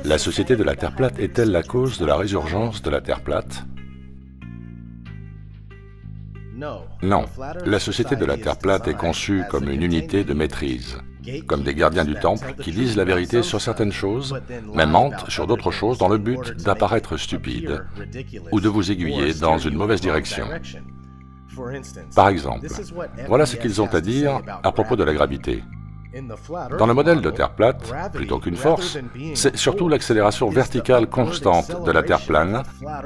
La Société de la Terre plate est-elle la cause de la résurgence de la Terre plate? Non, la Société de la Terre plate est conçue comme une unité de maîtrise, comme des gardiens du temple qui disent la vérité sur certaines choses, mais mentent sur d'autres choses dans le but d'apparaître stupides ou de vous aiguiller dans une mauvaise direction. Par exemple, voilà ce qu'ils ont à dire à propos de la gravité. Dans le modèle de Terre plate, plutôt qu'une force, c'est surtout l'accélération verticale constante de la Terre plane.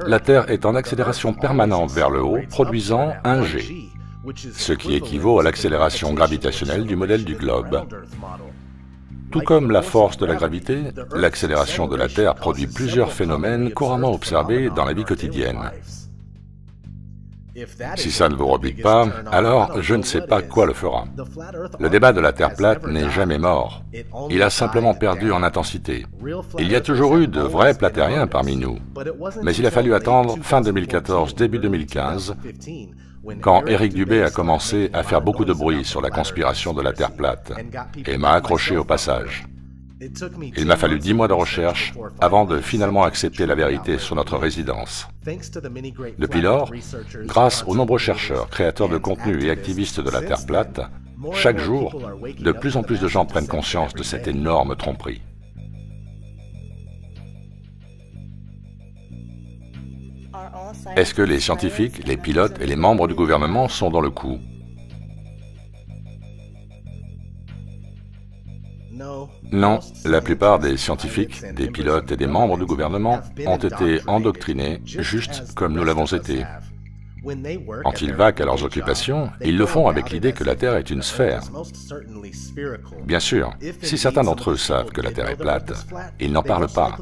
La Terre est en accélération permanente vers le haut, produisant un G, ce qui équivaut à l'accélération gravitationnelle du modèle du globe. Tout comme la force de la gravité, l'accélération de la Terre produit plusieurs phénomènes couramment observés dans la vie quotidienne. Si ça ne vous rebute pas, alors je ne sais pas quoi le fera. Le débat de la Terre plate n'est jamais mort. Il a simplement perdu en intensité. Il y a toujours eu de vrais platériens parmi nous. Mais il a fallu attendre fin 2014, début 2015, quand Eric Dubé a commencé à faire beaucoup de bruit sur la conspiration de la Terre plate et m'a accroché au passage. Il m'a fallu 10 mois de recherche avant de finalement accepter la vérité sur notre résidence. Depuis lors, grâce aux nombreux chercheurs, créateurs de contenu et activistes de la Terre plate, chaque jour, de plus en plus de gens prennent conscience de cette énorme tromperie. Est-ce que les scientifiques, les pilotes et les membres du gouvernement sont dans le coup? Non, la plupart des scientifiques, des pilotes et des membres du gouvernement ont été endoctrinés, juste comme nous l'avons été. Quand ils vaquent à leurs occupations, ils le font avec l'idée que la Terre est une sphère. Bien sûr, si certains d'entre eux savent que la Terre est plate, ils n'en parlent pas,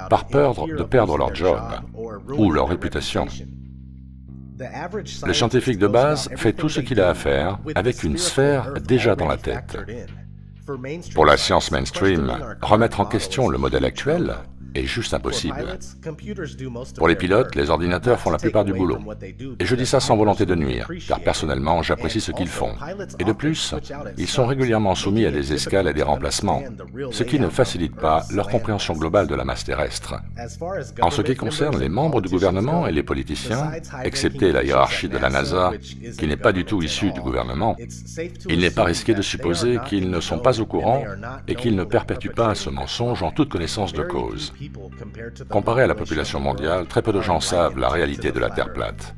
par peur de perdre leur job ou leur réputation. Le scientifique de base fait tout ce qu'il a à faire avec une sphère déjà dans la tête. Pour la science mainstream, remettre en question le modèle actuel est juste impossible. Pour les pilotes, les ordinateurs font la plupart du boulot. Et je dis ça sans volonté de nuire, car personnellement, j'apprécie ce qu'ils font. Et de plus, ils sont régulièrement soumis à des escales et des remplacements, ce qui ne facilite pas leur compréhension globale de la masse terrestre. En ce qui concerne les membres du gouvernement et les politiciens, excepté la hiérarchie de la NASA, qui n'est pas du tout issue du gouvernement, il n'est pas risqué de supposer qu'ils ne sont pas au courant et qu'ils ne perpétuent pas ce mensonge en toute connaissance de cause. Comparé à la population mondiale, très peu de gens savent la réalité de la Terre plate.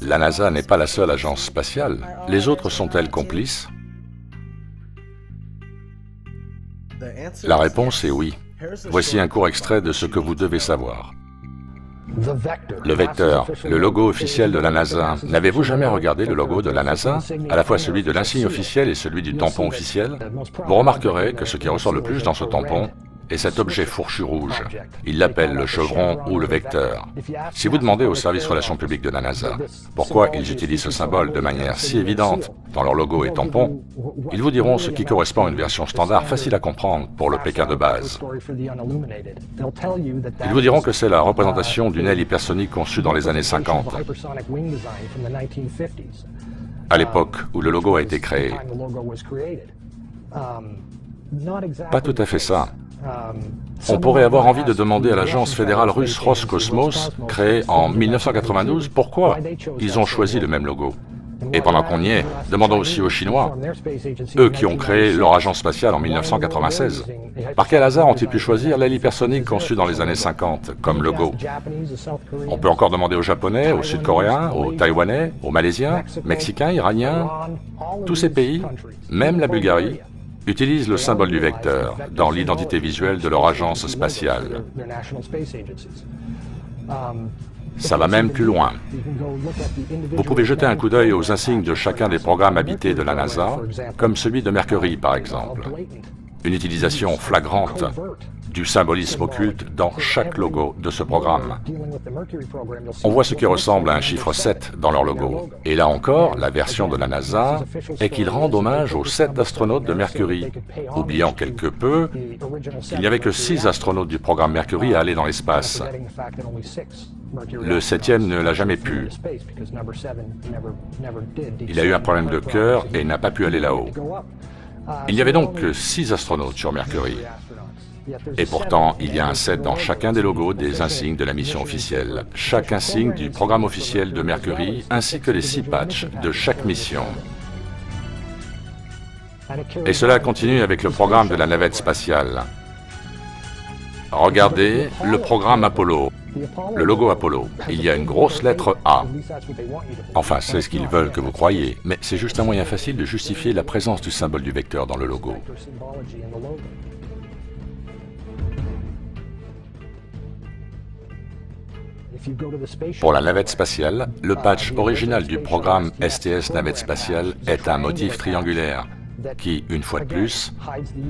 La NASA n'est pas la seule agence spatiale. Les autres sont-elles complices? La réponse est oui. Voici un court extrait de ce que vous devez savoir. Le vecteur, le logo officiel de la NASA. N'avez-vous jamais regardé le logo de la NASA, à la fois celui de l'insigne officiel et celui du tampon officiel? Vous remarquerez que ce qui ressort le plus dans ce tampon est cet objet fourchu rouge. Ils l'appellent le chevron ou le vecteur. Si vous demandez au service relations publiques de la NASA pourquoi ils utilisent ce symbole de manière si évidente dans leur logo et tampon, ils vous diront ce qui correspond à une version standard facile à comprendre pour le Pékin de base. Ils vous diront que c'est la représentation d'une aile hypersonique conçue dans les années 50, à l'époque où le logo a été créé. Pas tout à fait ça. On pourrait avoir envie de demander à l'agence fédérale russe Roscosmos, créée en 1992, pourquoi ils ont choisi le même logo. Et pendant qu'on y est, demandons aussi aux Chinois, eux qui ont créé leur agence spatiale en 1996. Par quel hasard ont-ils pu choisir l'aile hypersonique conçue dans les années 50 comme logo? On peut encore demander aux Japonais, aux Sud-Coréens, aux Taïwanais, aux Malaisiens, Mexicains, Iraniens. Tous ces pays, même la Bulgarie, utilisent le symbole du vecteur dans l'identité visuelle de leur agence spatiale. Ça va même plus loin. Vous pouvez jeter un coup d'œil aux insignes de chacun des programmes habités de la NASA, comme celui de Mercury par exemple. Une utilisation flagrante du symbolisme occulte dans chaque logo de ce programme. On voit ce qui ressemble à un chiffre 7 dans leur logo. Et là encore, la version de la NASA est qu'ils rendent hommage aux 7 astronautes de Mercury, oubliant quelque peu qu'il n'y avait que 6 astronautes du programme Mercury à aller dans l'espace. Le 7e ne l'a jamais pu. Il a eu un problème de cœur et n'a pas pu aller là-haut. Il n'y avait donc que 6 astronautes sur Mercury. Et pourtant, il y a un 7 dans chacun des logos des insignes de la mission officielle, chaque insigne du programme officiel de Mercury, ainsi que les 6 patchs de chaque mission. Et cela continue avec le programme de la navette spatiale. Regardez le programme Apollo, le logo Apollo. Il y a une grosse lettre A. Enfin, c'est ce qu'ils veulent que vous croyiez, mais c'est juste un moyen facile de justifier la présence du symbole du vecteur dans le logo. Pour la navette spatiale, le patch original du programme STS Navette Spatiale est un motif triangulaire qui, une fois de plus,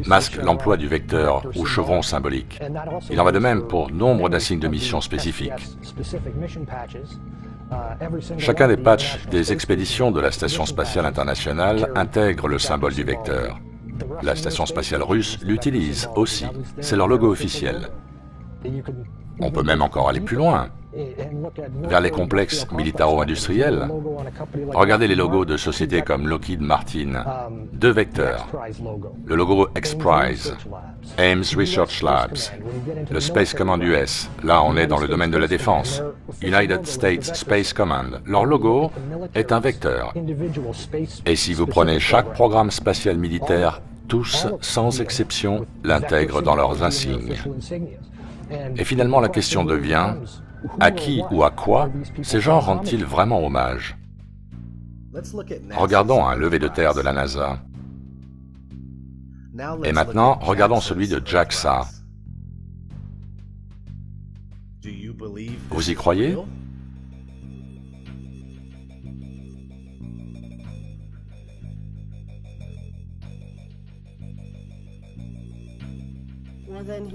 masque l'emploi du vecteur ou chevron symbolique. Il en va de même pour nombre d'insignes de mission spécifiques. Chacun des patchs des expéditions de la Station spatiale internationale intègre le symbole du vecteur. La Station spatiale russe l'utilise aussi, c'est leur logo officiel. On peut même encore aller plus loin, vers les complexes militaro-industriels. Regardez les logos de sociétés comme Lockheed Martin, 2 vecteurs. Le logo X-Prize, Ames Research Labs, le Space Command US, là on est dans le domaine de la défense, United States Space Command, leur logo est un vecteur. Et si vous prenez chaque programme spatial militaire, tous, sans exception, l'intègrent dans leurs insignes. Et finalement, la question devient, à qui ou à quoi ces gens rendent-ils vraiment hommage? Regardons un lever de terre de la NASA. Et maintenant, regardons celui de JAXA. Vous y croyez?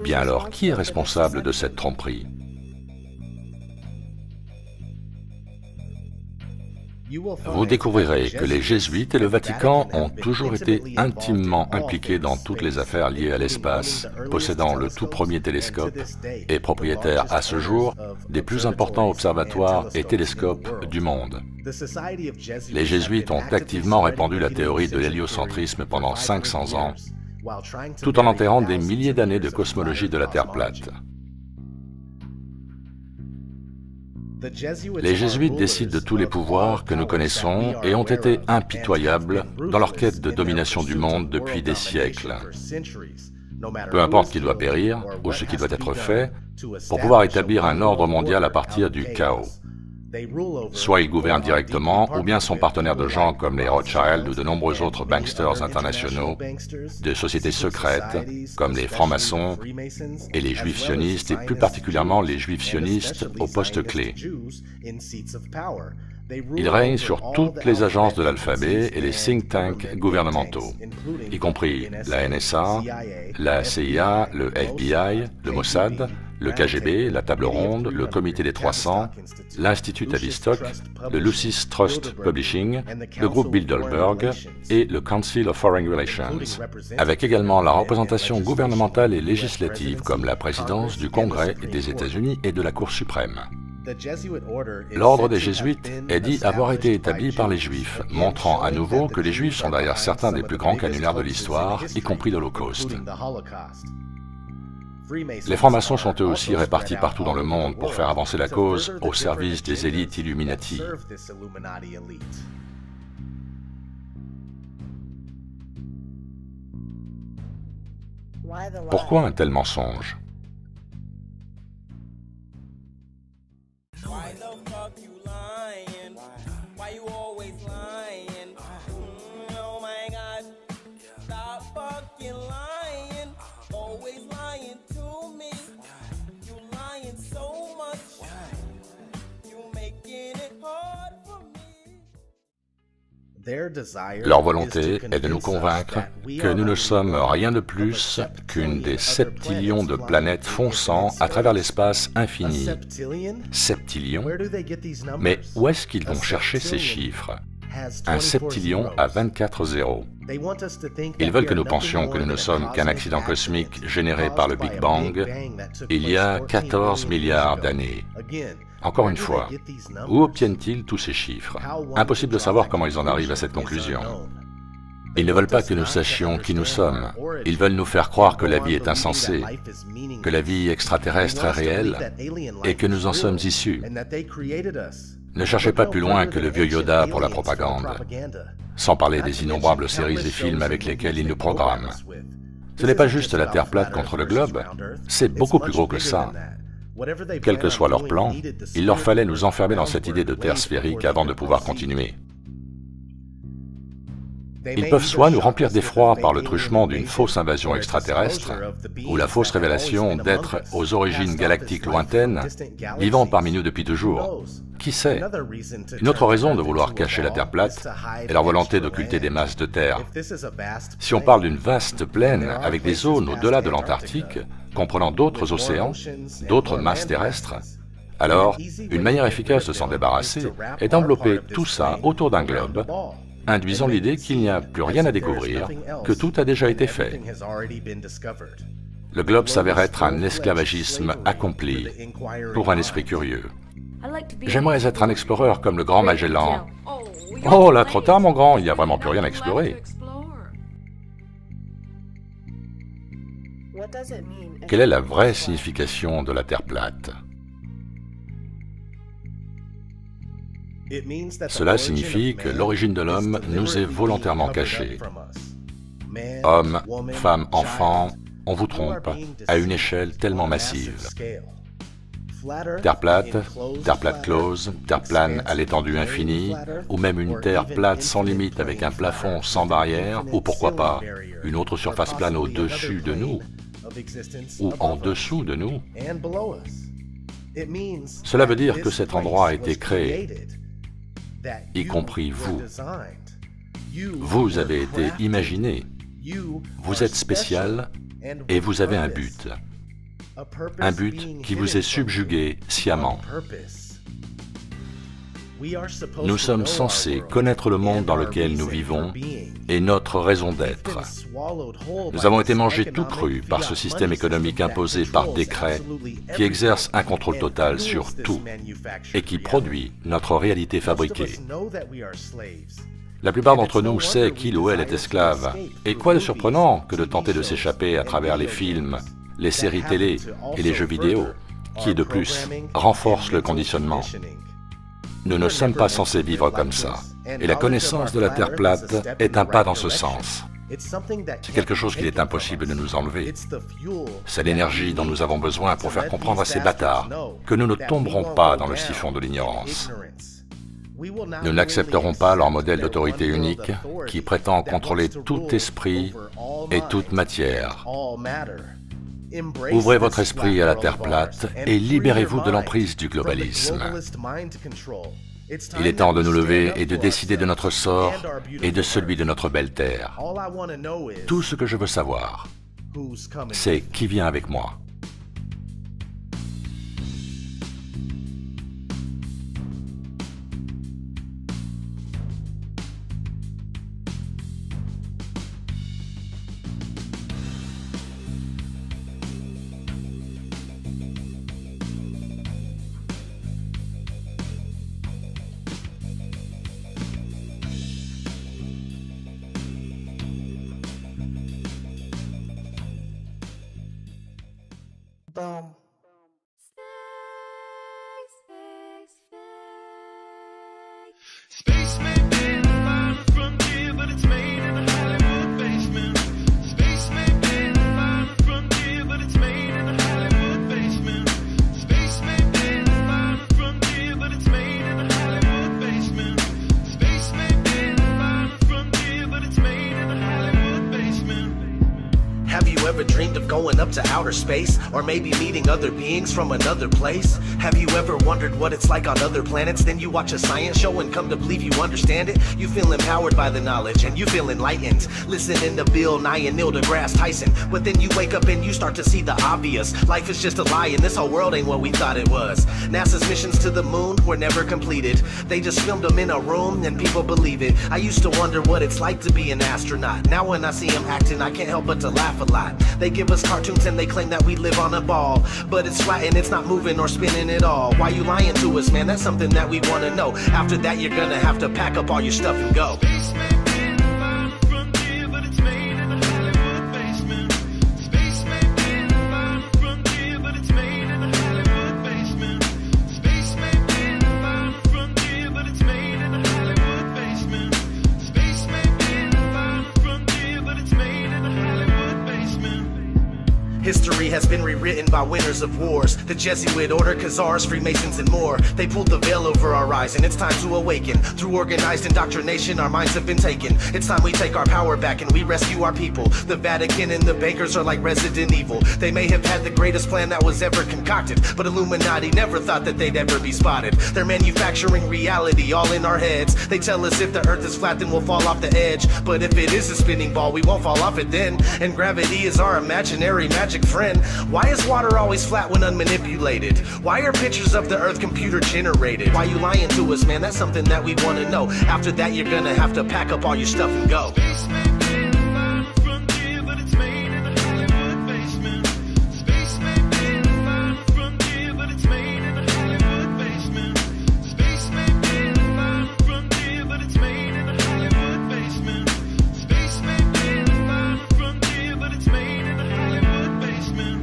Bien alors, qui est responsable de cette tromperie? Vous découvrirez que les Jésuites et le Vatican ont toujours été intimement impliqués dans toutes les affaires liées à l'espace, possédant le tout premier télescope et propriétaires à ce jour des plus importants observatoires et télescopes du monde. Les Jésuites ont activement répandu la théorie de l'héliocentrisme pendant 500 ans, tout en enterrant des milliers d'années de cosmologie de la Terre plate. Les Jésuites décident de tous les pouvoirs que nous connaissons et ont été impitoyables dans leur quête de domination du monde depuis des siècles. Peu importe qui doit périr ou ce qui doit être fait pour pouvoir établir un ordre mondial à partir du chaos. Soit ils gouvernent directement, ou bien sont partenaires de gens comme les Rothschild ou de nombreux autres banksters internationaux, de sociétés secrètes comme les francs-maçons et les juifs sionistes, et plus particulièrement les juifs sionistes aux postes clés. Ils règnent sur toutes les agences de l'alphabet et les think tanks gouvernementaux, y compris la NSA, la CIA, le FBI, le Mossad, le KGB, la Table Ronde, le Comité des 300, l'Institut Tavistock, le Lucis Trust Publishing, le groupe Bilderberg et le Council of Foreign Relations, avec également la représentation gouvernementale et législative comme la présidence du Congrès des États-Unis et de la Cour suprême. L'ordre des Jésuites est dit avoir été établi par les Juifs, montrant à nouveau que les Juifs sont derrière certains des plus grands canulars de l'histoire, y compris l'Holocauste. Les francs-maçons sont eux aussi répartis partout dans le monde pour faire avancer la cause au service des élites Illuminati. Pourquoi un tel mensonge? Leur volonté est de nous convaincre que nous ne sommes rien de plus qu'une des septillions de planètes fonçant à travers l'espace infini. Septillions? Mais où est-ce qu'ils vont chercher ces chiffres? Un septillion a 24 zéros. Ils veulent que nous pensions que nous ne sommes qu'un accident cosmique généré par le Big Bang il y a 14 milliards d'années. Encore une fois, où obtiennent-ils tous ces chiffres? Impossible de savoir comment ils en arrivent à cette conclusion. Ils ne veulent pas que nous sachions qui nous sommes. Ils veulent nous faire croire que la vie est insensée, que la vie extraterrestre est réelle et que nous en sommes issus. Ne cherchez pas plus loin que le vieux Yoda pour la propagande, sans parler des innombrables séries et films avec lesquels ils nous programment. Ce n'est pas juste la Terre plate contre le globe, c'est beaucoup plus gros que ça. Quel que soit leur plan, il leur fallait nous enfermer dans cette idée de Terre sphérique avant de pouvoir continuer. Ils peuvent soit nous remplir d'effroi par le truchement d'une fausse invasion extraterrestre, ou la fausse révélation d'êtres aux origines galactiques lointaines, vivant parmi nous depuis toujours. Qui sait? Une autre raison de vouloir cacher la Terre plate est leur volonté d'occulter des masses de terre. Si on parle d'une vaste plaine avec des zones au-delà de l'Antarctique, comprenant d'autres océans, d'autres masses terrestres, alors une manière efficace de s'en débarrasser est d'envelopper tout ça autour d'un globe, induisant l'idée qu'il n'y a plus rien à découvrir, que tout a déjà été fait. Le globe s'avère être un esclavagisme accompli pour un esprit curieux. J'aimerais être un explorateur comme le grand Magellan. Oh là, trop tard mon grand, il n'y a vraiment plus rien à explorer. Quelle est la vraie signification de la Terre plate? Cela signifie que l'origine de l'homme nous est volontairement cachée. Hommes, femmes, enfants, on vous trompe à une échelle tellement massive. Terre plate close, terre plane à l'étendue infinie, ou même une terre plate sans limite avec un plafond sans barrière, ou pourquoi pas, une autre surface plane au-dessus de nous, ou en dessous de nous. Cela veut dire que cet endroit a été créé, y compris vous. Vous avez été imaginé, vous êtes spécial et vous avez un but qui vous est subjugué sciemment. Nous sommes censés connaître le monde dans lequel nous vivons et notre raison d'être. Nous avons été mangés tout crus par ce système économique imposé par décret qui exerce un contrôle total sur tout et qui produit notre réalité fabriquée. La plupart d'entre nous sait qu'il ou elle est esclave. Et quoi de surprenant que de tenter de s'échapper à travers les films, les séries télé et les jeux vidéo, qui, de plus, renforcent le conditionnement. Nous ne sommes pas censés vivre comme ça, et la connaissance de la Terre plate est un pas dans ce sens. C'est quelque chose qu'il est impossible de nous enlever. C'est l'énergie dont nous avons besoin pour faire comprendre à ces bâtards que nous ne tomberons pas dans le siphon de l'ignorance. Nous n'accepterons pas leur modèle d'autorité unique qui prétend contrôler tout esprit et toute matière. Ouvrez votre esprit à la Terre plate et libérez-vous de l'emprise du globalisme. Il est temps de nous lever et de décider de notre sort et de celui de notre belle Terre. Tout ce que je veux savoir, c'est qui vient avec moi. Boom. Space may be the final frontier, but it's made in a Hollywood basement. Space may be the final frontier, but it's made in a Hollywood basement. Space may be the final frontier, but it's made in a Hollywood basement. Space may be the final frontier, but it's made in a Hollywood basement. Have you ever dreamed of going up to outer space, or maybe meeting other beings from another place. Have you ever wondered what it's like on other planets? Then you watch a science show and come to believe you understand it. You feel empowered by the knowledge and you feel enlightened, listening to Bill Nye and Neil deGrasse Tyson. But then you wake up and you start to see the obvious. Life is just a lie and this whole world ain't what we thought it was. NASA's missions to the moon were never completed. They just filmed them in a room and people believe it. I used to wonder what it's like to be an astronaut. Now when I see them acting, I can't help but to laugh a lot. They give us cartoons and they claim that we live on a ball, but it's flat and it's not moving or spinning at all. Why you lying to us, man? That's something that we want to know. After that, you're gonna have to pack up all your stuff and go. Space may be the final frontier, but it's made in a Hollywood basement. Space may be the final frontier, but it's made in a Hollywood basement. Space may be the final frontier, but it's made in a Hollywood basement. Space may be the final frontier, but it's made in a Hollywood basement. History has been rewritten by winners of wars, the Jesuit order, Khazars, Freemasons, and more. They pulled the veil over our eyes, and it's time to awaken. Through organized indoctrination, our minds have been taken. It's time we take our power back and we rescue our people. The Vatican and the bankers are like Resident Evil. They may have had the greatest plan that was ever concocted, but Illuminati never thought that they'd ever be spotted. They're manufacturing reality all in our heads. They tell us if the earth is flat, then we'll fall off the edge. But if it is a spinning ball, we won't fall off it then. And gravity is our imaginary magic friend. Why is water always flat when unmanipulated? Why are pictures of the earth computer generated? Why you lying to us, man? That's something that we want to know. After that, you're gonna have to pack up all your stuff and go. Space may be the final frontier, but it's made in a Hollywood basement. Space may be the final frontier, but it's made in a Hollywood basement. Space may be the final frontier, but it's made in a Hollywood basement. Space may be the final frontier, but it's made in a Hollywood basement.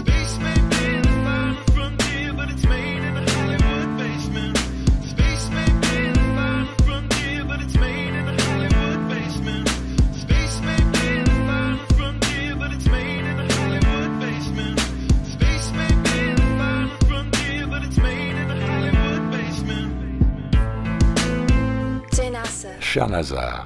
Space may be the final frontier, but it's made in a Hollywood basement. Space may be the final frontier, but it's made in a Hollywood basement. Space may be the final frontier, but it's made in a Hollywood basement. Space may be the final frontier, but it's made in a Hollywood basement. Cher NASA,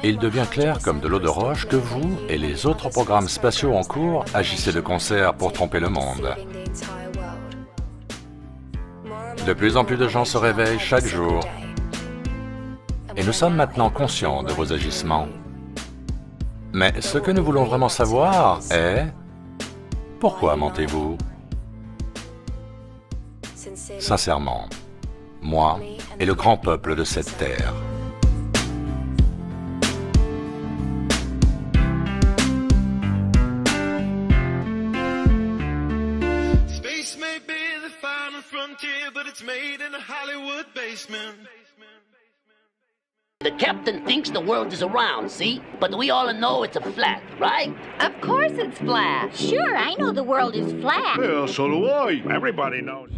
il devient clair comme de l'eau de roche que vous et les autres programmes spatiaux en cours agissez de concert pour tromper le monde. De plus en plus de gens se réveillent chaque jour et nous sommes maintenant conscients de vos agissements. Mais ce que nous voulons vraiment savoir est... Pourquoi mentez-vous? Sincèrement, moi et le grand peuple de cette terre. Space may be the final frontier, but it's made in a Hollywood basement. The captain thinks the world is around, see? But we all know it's a flat, right? Of course it's flat. Sure, I know the world is flat. Yeah, so do I. Everybody knows.